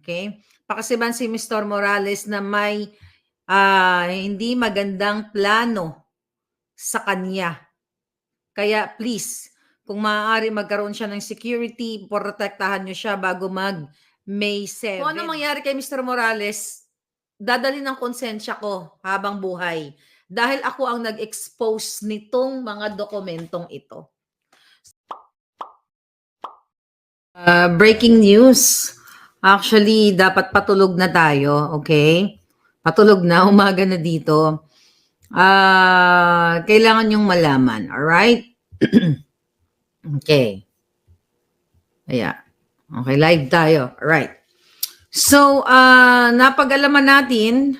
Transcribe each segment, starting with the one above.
Okay? Pakasiban si Mr. Morales na may hindi magandang plano sa kanya. Kaya please, kung maaari magkaroon siya ng security, protektahan niyo siya bago mag-May 7. Kung ano mangyari kay Mr. Morales, dadalhin ng konsensya ko habang buhay. Dahil ako ang nag-expose nitong mga dokumentong ito. Breaking news. Actually, dapat patulog na tayo, okay? Patulog na, umaga na dito. Kailangan yung malaman, alright? Okay. Ayan. Okay, live tayo. Alright. So, napag-alaman natin,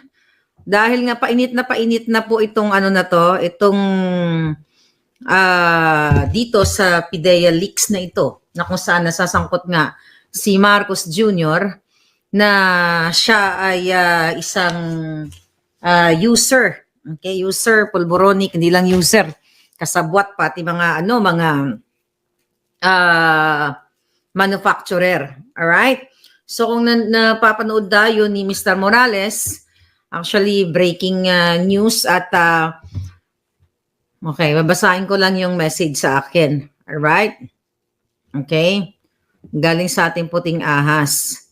dahil nga painit na po itong ano na to, itong dito sa PIDEA leaks na ito, na kung saan nasasangkot nga si Marcos Jr. na siya ay isang user. Okay, user, pulboronic, hindi lang user. Kasabwat pati mga manufacturer. Alright? So kung napapanood tayo ni Mr. Morales, actually breaking news at okay, babasahin ko lang yung message sa akin. Alright? Okay? Galing sa ating puting ahas.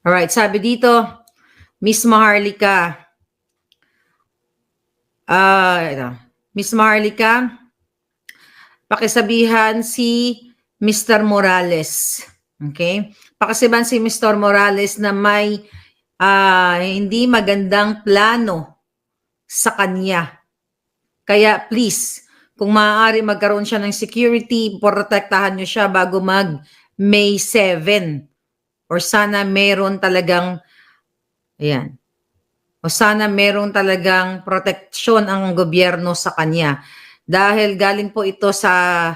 Alright, sabi dito, Miss Maharlika, Miss Maharlika, pakisabihan si Mr. Morales. Okay? Pakisabihan si Mr. Morales na may hindi magandang plano sa kanya. Kaya please, kung maaari magkaroon siya ng security, protektahan niyo siya bago mag-May 7. Or sana meron talagang, ayan, o sana meron talagang proteksyon ang gobyerno sa kanya. Dahil galing po ito sa,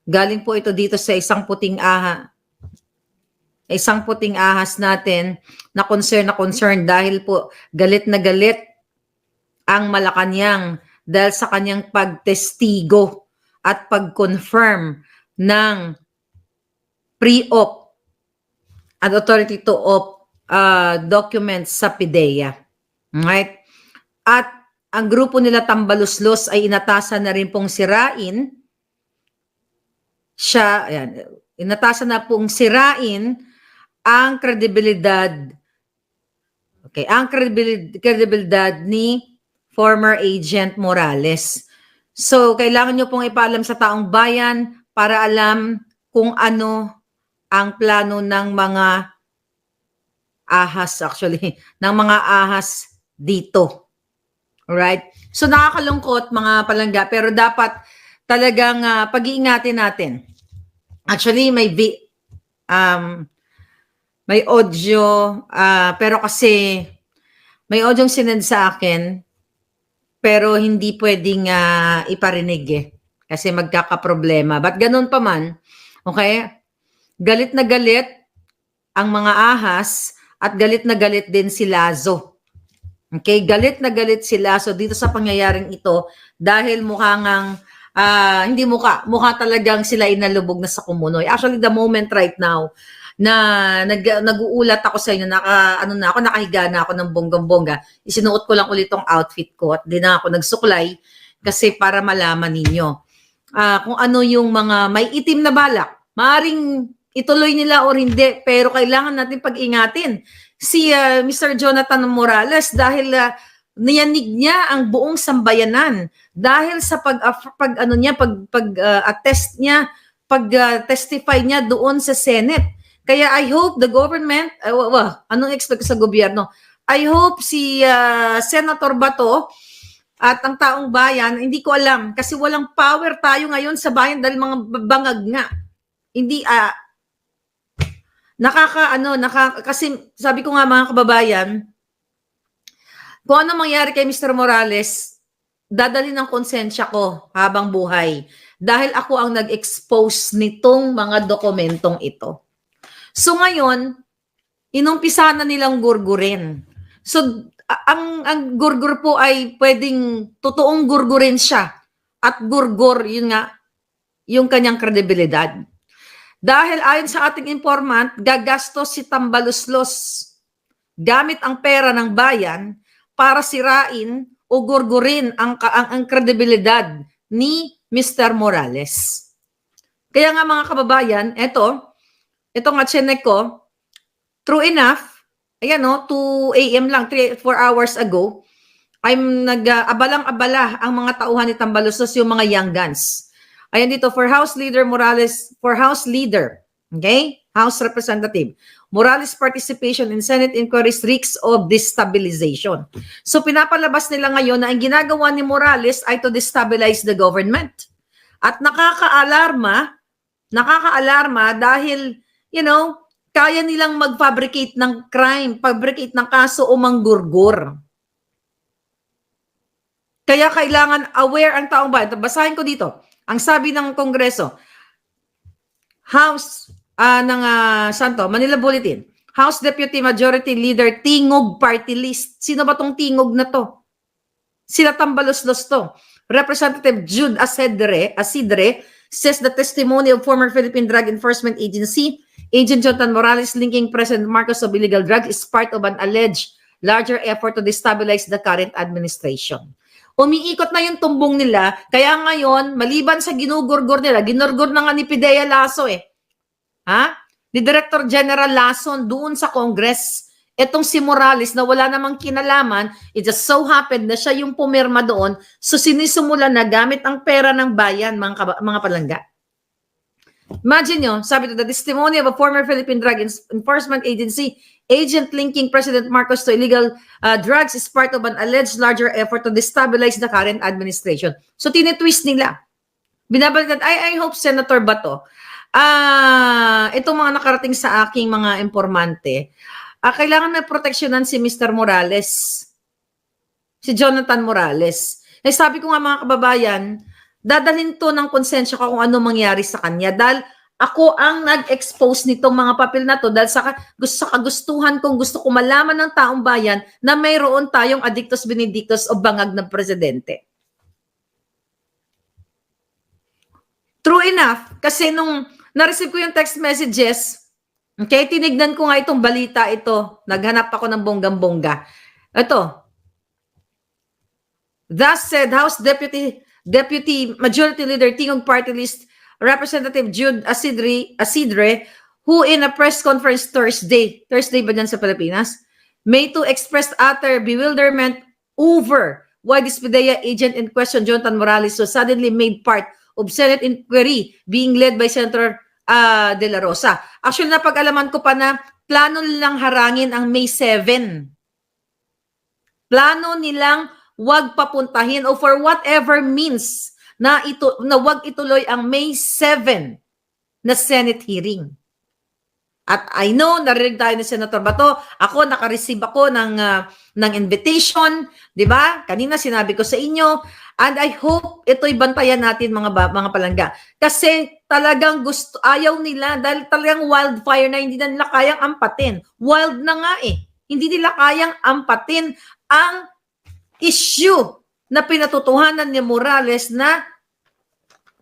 galing po ito dito sa isang puting ahas natin na concern dahil po galit na galit ang Malacanang dahil sa kanyang pagtestigo at pag-confirm ng pre-op at authority to op documents sa PIDEA. Right? At ang grupo nila Tambaluslos ay inatasan na rin pong sirain siya, ayan, inatasan na pong sirain ang kredibilidad, okay, ang kredibilidad ni former Agent Morales. So, kailangan nyo pong ipaalam sa taong bayan para alam kung ano ang plano ng mga ahas, actually, ng mga ahas dito. Alright? So, nakakalungkot mga palangga, pero dapat talagang pag-iingatin natin. Actually, may audio, pero kasi may audio sinend sa akin, pero hindi pwedeng iparinig kasi magkakaproblema. But ganun pa man, okay? Galit na galit ang mga ahas at galit na galit din si Lazo. Okay? Galit na galit si Lazo dito sa pangyayaring ito dahil mukhang hindi mukha talagang sila inalubog na sa kumunoy. Actually, the moment right now na nag-uulat ako sa inyo, nakahiga na ako ng bonggang-bongga, isinuot ko lang ulit tong outfit ko at di na ako nagsuklay kasi para malaman ninyo kung ano yung mga may itim na balak. Maaring ituloy nila o hindi, pero kailangan natin pag-ingatin si Mr. Jonathan Morales dahil niyanig niya ang buong sambayanan dahil sa pag-testify niya doon sa Senate. Kaya I hope the government, anong expect sa gobyerno? I hope si Senator Bato at ang taong bayan, hindi ko alam kasi walang power tayo ngayon sa bayan dahil mga bangag nga. Hindi kasi sabi ko nga mga kababayan, kung ano mangyari kay Mr. Morales, dadalhin ng konsensya ko habang buhay dahil ako ang nag-expose nitong mga dokumentong ito. So ngayon, inumpisa na nilang gurgurin. So ang gurgur po ay pwedeng totoong gurgurin siya at gurgur, yun nga, yung kanyang kredibilidad. Dahil ayon sa ating informant, gagastos si Tambaluslos gamit ang pera ng bayan para sirain o gurgurin ang kredibilidad ni Mr. Morales. Kaya nga mga kababayan, ito nga chinek ko, true enough, ayan 2 a.m. lang, 4 hours ago, I'm nag-abalang-abala ang mga tauhan ni Tambaluslos, yung mga young guns. Ayan dito, for House Leader Morales, for House Leader, okay? House Representative. Morales participation in Senate inquiries risks of destabilization. So pinapalabas nila ngayon na ang ginagawa ni Morales ay to destabilize the government. At nakakaalarma dahil, kaya nilang mag-fabricate ng crime, fabricate ng kaso o manggurgur. Kaya kailangan aware ang taong bayan. Basahin ko dito. Ang sabi ng Kongreso, House Manila Bulletin, House Deputy Majority Leader Tingog Party List. Sino ba tong Tingog na to? Sila Tambaluslos to. Representative Jude Asidre says the testimony of former Philippine Drug Enforcement Agency Agent Jonathan Morales linking President Marcos of illegal drugs is part of an alleged larger effort to destabilize the current administration. Umiikot na yung tumbong nila, kaya ngayon, maliban sa ginugurgur nila, ginurgur na nga ni Pidea Lasso ni Director General Lason doon sa Congress, etong si Morales na wala namang kinalaman, it just so happened na siya yung pumirma doon, so sinisumula na gamit ang pera ng bayan, mga palangga. Imagine nyo, sabi to, the testimony of a former Philippine Drug Enforcement Agency agent linking President Marcos to illegal drugs is part of an alleged larger effort to destabilize the current administration. So tinitwist nila. Binabalikan, I hope Senator Bato, itong mga nakarating sa aking mga informante, kailangan may proteksyonan si Mr. Morales, si Jonathan Morales. Sabi ko nga mga kababayan, dadalhin to ng konsensya ko kung ano mangyari sa kanya dahil ako ang nag-expose nitong mga papel na to dahil sa kagustuhan kong gusto ko malaman ng taong bayan na mayroon tayong addictus benedictus o bangag ng presidente. True enough, kasi nung na-receive ko yung text messages, okay, tinignan ko nga itong balita ito, naghanap ako ng bonggang-bongga. Ito, thus said House Deputy Majority Leader Tingog Party List Representative Jude Asidre, who in a press conference Thursday ba dyan sa Pilipinas, May 2 expressed utter bewilderment over why this PDEA agent in question, Jonathan Morales, was suddenly made part of Senate inquiry being led by Senator De La Rosa. Actually, napag-alaman ko pa na plano nilang harangin ang May 7. Plano nilang wag papuntahin o for whatever means na wag ituloy ang May 7 na Senate hearing. At I know, narinig tayo ni Senator Bato, naka-receive ako ng invitation, di ba? Kanina sinabi ko sa inyo, and I hope ito'y bantayan natin mga palangga. Kasi talagang ayaw nila, dahil talagang wildfire na hindi na nila kayang ampatin. Wild na nga Hindi nila kayang ampatin ang issue na pinatutuhanan ni Morales na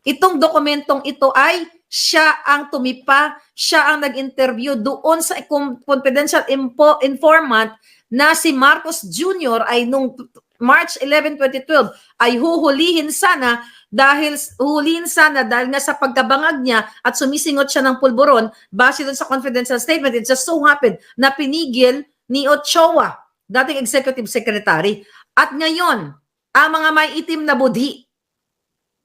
itong dokumentong ito ay siya ang tumipa, siya ang nag-interview doon sa confidential informant na si Marcos Jr. ay nung March 11, 2012 ay huhulihin sana dahil nga sa pagkabangag niya at sumisingot siya ng pulburon base doon sa confidential statement. It just so happened na pinigil ni Ochoa, dating executive secretary. At ngayon, ang mga may itim na budhi,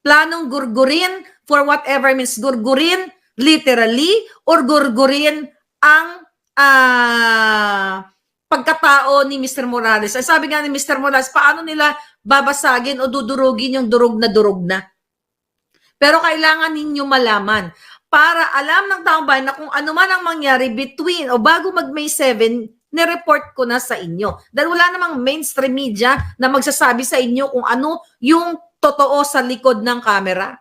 planong gurgurin for whatever means, gurgurin literally or gurgurin ang pagkatao ni Mr. Morales. Ay, sabi nga ni Mr. Morales, paano nila babasagin o dudurugin yung durug na? Pero kailangan ninyo malaman para alam ng taong bayan na kung ano man ang mangyari between o bago mag-May 7, nireport ko na sa inyo. Dahil wala namang mainstream media na magsasabi sa inyo kung ano yung totoo sa likod ng camera.